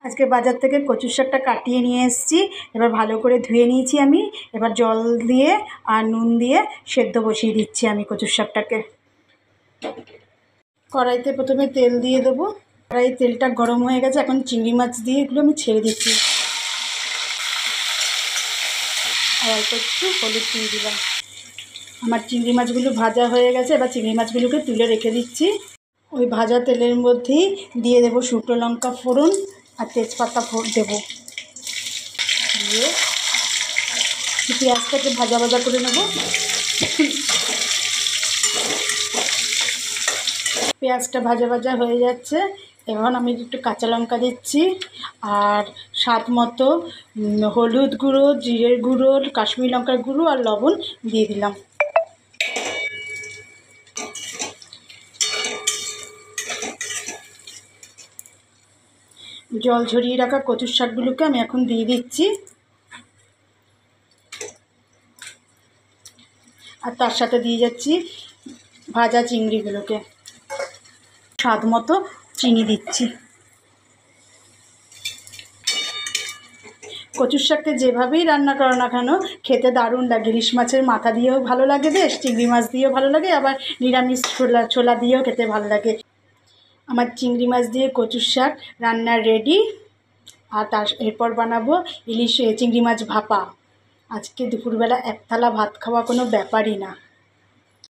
আজকে বাজার থেকে কচুর শাকটা কাটিয়ে নিয়ে এসেছি। এবার ভালো করে ধুয়ে নিয়েছি আমি। এবার জল দিয়ে আর নুন দিয়ে সেদ্ধ বসিয়ে দিচ্ছি আমি কচুর শাকটাকে। কড়াইতে প্রথমে তেল দিয়ে দেবো। কড়াই তেলটা গরম হয়ে গেছে, এখন চিংড়ি মাছ দিয়ে এগুলো আমি ছেড়ে দিচ্ছি। আর অল্প একটু হলুদ দিয়ে দিলাম। আমার চিংড়ি মাছগুলো ভাজা হয়ে গেছে, এবার চিংড়ি মাছগুলোকে তুলে রেখে দিচ্ছি। ওই ভাজা তেলের মধ্যেই দিয়ে দেবো শুকনো লঙ্কা ফোড়ন আর তেজপাতা দেবো। দিয়ে পেঁয়াজটাকে ভাজা ভাজা করে নেব। পেঁয়াজটা ভাজা ভাজা হয়ে যাচ্ছে, এখন আমি একটু কাঁচা লঙ্কা দিচ্ছি আর স্বাদ মতো হলুদ গুঁড়ো, জিরের গুঁড়ো, কাশ্মীরি লঙ্কার গুঁড়ো আর লবণ দিয়ে দিলাম। জল ঝরিয়ে রাখা কচুর শাকগুলোকে আমি এখন দিয়ে দিচ্ছি, আর তার সাথে দিয়ে যাচ্ছি ভাজা চিংড়িগুলোকে। স্বাদ মতো চিনি দিচ্ছি। কচুর শাককে যেভাবেই রান্না করো না কেন খেতে দারুণ লাগে। ইলিশ মাছের মাথা দিয়েও ভালো লাগে বেশ, চিংড়ি মাছ দিয়েও ভালো লাগে, আবার নিরামিষ ছোলা দিয়েও খেতে ভালো লাগে। আমার চিংড়ি মাছ দিয়ে কচুর শাক রান্না রেডি। আর এরপর বানাবো চিংড়ি মাছ ভাপা। আজকে দুপুরবেলা এক থালা ভাত খাওয়া কোনো ব্যাপারই না।